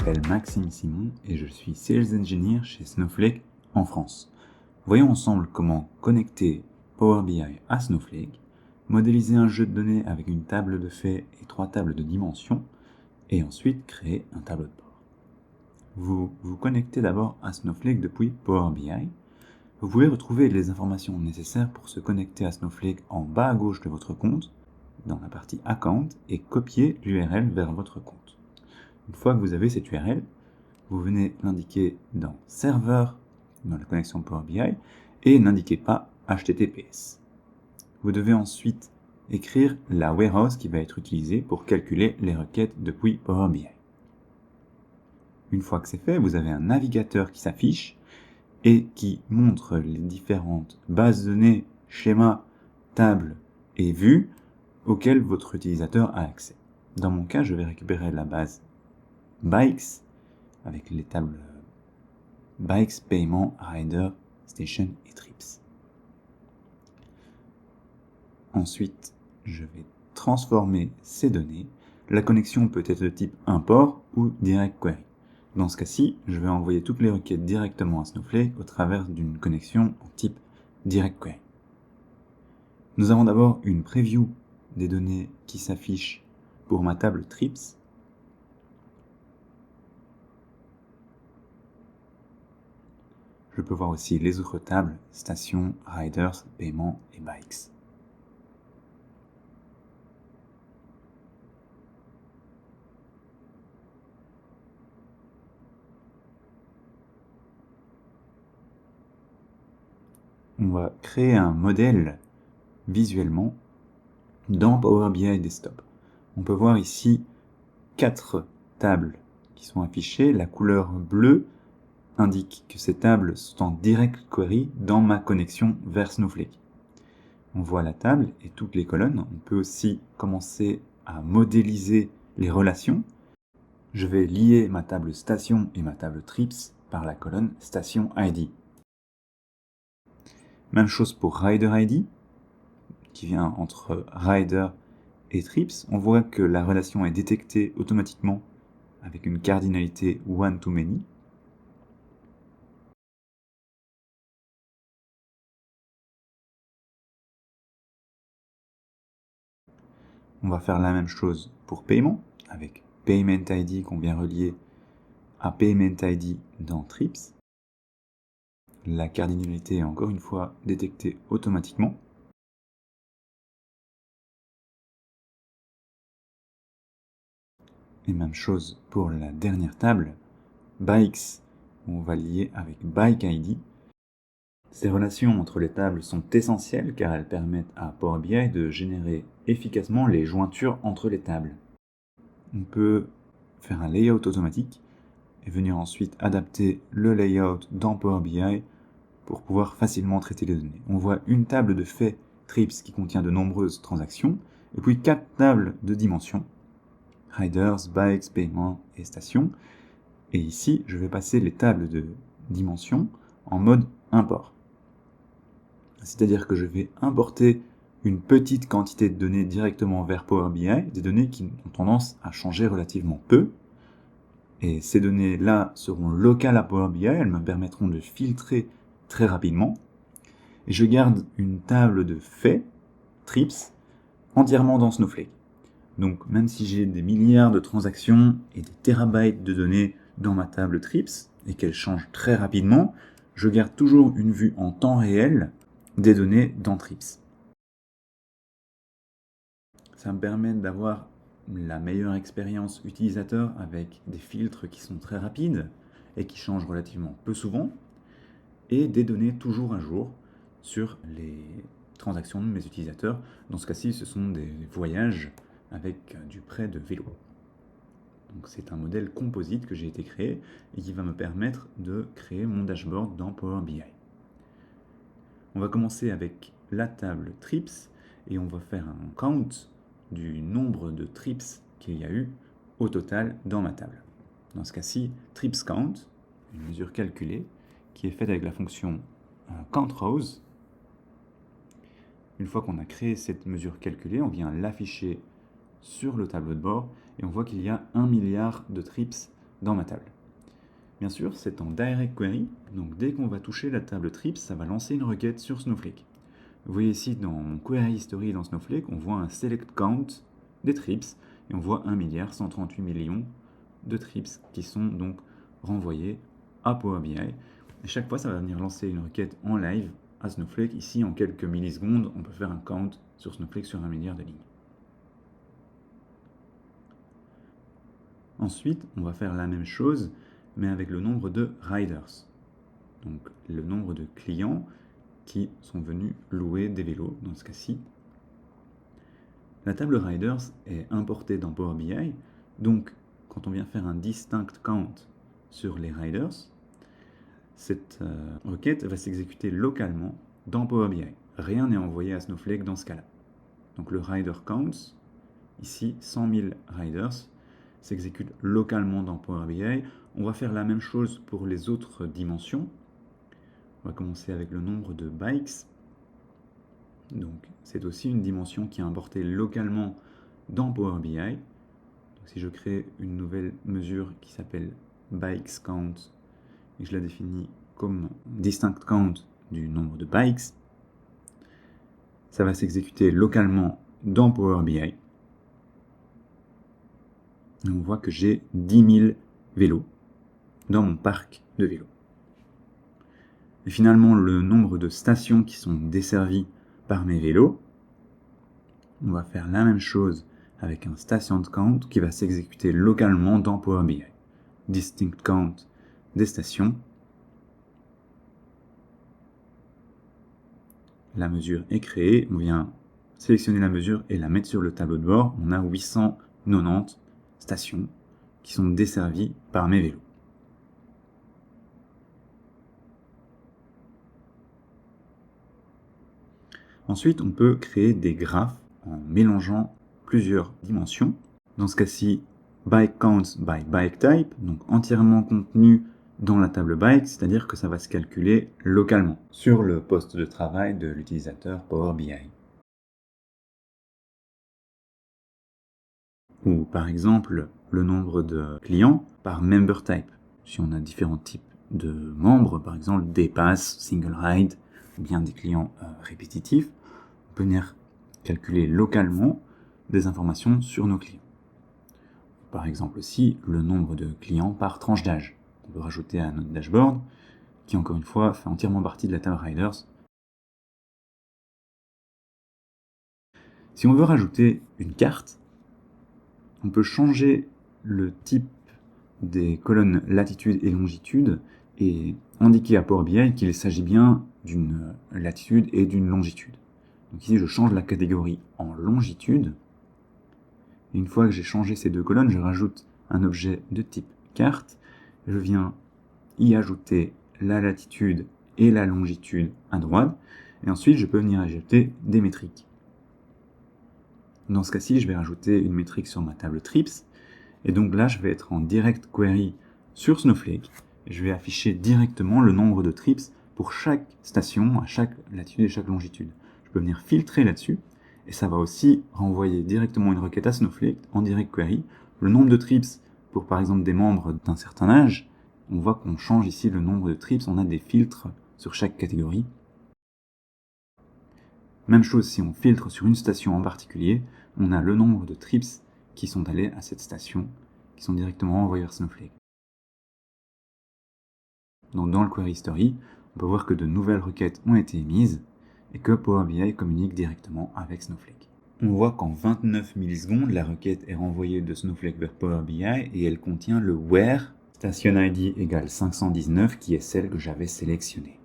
m'appelle Maxime Simon et je suis Sales Engineer chez Snowflake en France. Voyons ensemble comment connecter Power BI à Snowflake, modéliser un jeu de données avec une table de faits et 3 tables de dimensions, et ensuite créer un tableau de bord. Vous vous connectez d'abord à Snowflake depuis Power BI. Vous pouvez retrouver les informations nécessaires pour se connecter à Snowflake en bas à gauche de votre compte, dans la partie Account, et copier l'URL vers votre compte. Une fois que vous avez cette URL, vous venez l'indiquer dans Serveur, dans la connexion Power BI, et n'indiquez pas HTTPS. Vous devez ensuite écrire la warehouse qui va être utilisée pour calculer les requêtes depuis Power BI. Une fois que c'est fait, vous avez un navigateur qui s'affiche et qui montre les différentes bases de données, schémas, tables et vues auxquelles votre utilisateur a accès. Dans mon cas, je vais récupérer la base Bikes avec les tables Bikes, Paiement, Rider, Station et Trips. Ensuite, je vais transformer ces données. La connexion peut être de type import ou direct query. Dans ce cas-ci, je vais envoyer toutes les requêtes directement à Snowflake au travers d'une connexion en type direct query. Nous avons d'abord une preview des données qui s'affichent pour ma table Trips. Je peux voir aussi les autres tables, stations, riders, paiements et bikes. On va créer un modèle visuellement dans Power BI Desktop. On peut voir ici 4 tables qui sont affichées. La couleur bleue indique que ces tables sont en direct query dans ma connexion vers Snowflake. On voit la table et toutes les colonnes. On peut aussi commencer à modéliser les relations. Je vais lier ma table station et ma table trips par la colonne station ID. Même chose pour Rider ID, qui vient entre Rider et Trips. On voit que la relation est détectée automatiquement avec une cardinalité one-to-many. On va faire la même chose pour paiement, avec Payment ID qu'on vient relier à Payment ID dans Trips. La cardinalité est encore une fois détectée automatiquement. Et même chose pour la dernière table, Bikes, on va lier avec Bike ID. Ces relations entre les tables sont essentielles car elles permettent à Power BI de générer efficacement les jointures entre les tables. On peut faire un layout automatique et venir ensuite adapter le layout dans Power BI pour pouvoir facilement traiter les données. On voit une table de faits Trips qui contient de nombreuses transactions et puis 4 tables de dimensions, Riders, Bikes, Paiements et Stations. Et ici, je vais passer les tables de dimensions en mode import. C'est-à-dire que je vais importer une petite quantité de données directement vers Power BI, des données qui ont tendance à changer relativement peu. Et ces données-là seront locales à Power BI, elles me permettront de filtrer très rapidement. Et je garde une table de faits, Trips, entièrement dans Snowflake. Donc même si j'ai des milliards de transactions et des terabytes de données dans ma table Trips, et qu'elles changent très rapidement, je garde toujours une vue en temps réel des données dans Trips. Ça me permet d'avoir la meilleure expérience utilisateur avec des filtres qui sont très rapides et qui changent relativement peu souvent, et des données toujours à jour sur les transactions de mes utilisateurs. Dans ce cas-ci, ce sont des voyages avec du prêt de vélo. Donc c'est un modèle composite que j'ai été créé et qui va me permettre de créer mon dashboard dans Power BI. On va commencer avec la table Trips et on va faire un count du nombre de trips qu'il y a eu au total dans ma table. Dans ce cas-ci, trips count, une mesure calculée qui est faite avec la fonction countRows. Une fois qu'on a créé cette mesure calculée, on vient l'afficher sur le tableau de bord et on voit qu'il y a 1 milliard de trips dans ma table. Bien sûr, c'est en Direct Query, donc dès qu'on va toucher la table trips, ça va lancer une requête sur Snowflake. Vous voyez ici dans mon Query History dans Snowflake, on voit un Select Count des trips, et on voit 1,138,000,000 de trips qui sont donc renvoyés à Power BI. Et chaque fois, ça va venir lancer une requête en live à Snowflake. Ici, en quelques millisecondes, on peut faire un count sur Snowflake sur 1 milliard de lignes. Ensuite, on va faire la même chose, mais avec le nombre de riders. Donc, le nombre de clients qui sont venus louer des vélos, dans ce cas-ci. La table riders est importée dans Power BI, donc quand on vient faire un distinct count sur les riders, cette requête va s'exécuter localement dans Power BI. Rien n'est envoyé à Snowflake dans ce cas-là. Donc le rider counts, ici 100 000 riders, s'exécute localement dans Power BI. On va faire la même chose pour les autres dimensions. On va commencer avec le nombre de bikes. Donc c'est aussi une dimension qui est importée localement dans Power BI. Donc, si je crée une nouvelle mesure qui s'appelle bikes count et que je la définis comme distinct count du nombre de bikes, ça va s'exécuter localement dans Power BI. Et on voit que j'ai 10 000 vélos dans mon parc de vélos. Et finalement, le nombre de stations qui sont desservies par mes vélos, on va faire la même chose avec un station count qui va s'exécuter localement dans Power BI. Distinct count des stations. La mesure est créée, on vient sélectionner la mesure et la mettre sur le tableau de bord. On a 890 stations qui sont desservies par mes vélos. Ensuite, on peut créer des graphes en mélangeant plusieurs dimensions. Dans ce cas-ci, bike counts by bike type, donc entièrement contenu dans la table bike, c'est-à-dire que ça va se calculer localement sur le poste de travail de l'utilisateur Power BI. Ou par exemple, le nombre de clients par member type. Si on a différents types de membres, par exemple des passes, single ride, ou bien des clients répétitifs, on peut venir calculer localement des informations sur nos clients. Par exemple aussi, le nombre de clients par tranche d'âge. On peut rajouter à notre dashboard, qui encore une fois fait entièrement partie de la table Riders. Si on veut rajouter une carte, on peut changer le type des colonnes latitude et longitude et indiquer à Power BI qu'il s'agit bien d'une latitude et d'une longitude. Donc ici, je change la catégorie en longitude. Et une fois que j'ai changé ces deux colonnes, je rajoute un objet de type carte. Je viens y ajouter la latitude et la longitude à droite. Et ensuite, je peux venir ajouter des métriques. Dans ce cas-ci, je vais rajouter une métrique sur ma table trips. Et donc là, je vais être en direct query sur Snowflake. Et je vais afficher directement le nombre de trips pour chaque station, à chaque latitude et chaque longitude. Je peux venir filtrer là-dessus. Et ça va aussi renvoyer directement une requête à Snowflake en direct query. Le nombre de trips pour par exemple des membres d'un certain âge, on voit qu'on change ici le nombre de trips, on a des filtres sur chaque catégorie. Même chose si on filtre sur une station en particulier, on a le nombre de trips qui sont allés à cette station, qui sont directement envoyés vers Snowflake. Donc dans le Query History, on peut voir que de nouvelles requêtes ont été émises et que Power BI communique directement avec Snowflake. On voit qu'en 29 millisecondes, la requête est renvoyée de Snowflake vers Power BI et elle contient le where station ID égale 519 qui est celle que j'avais sélectionnée.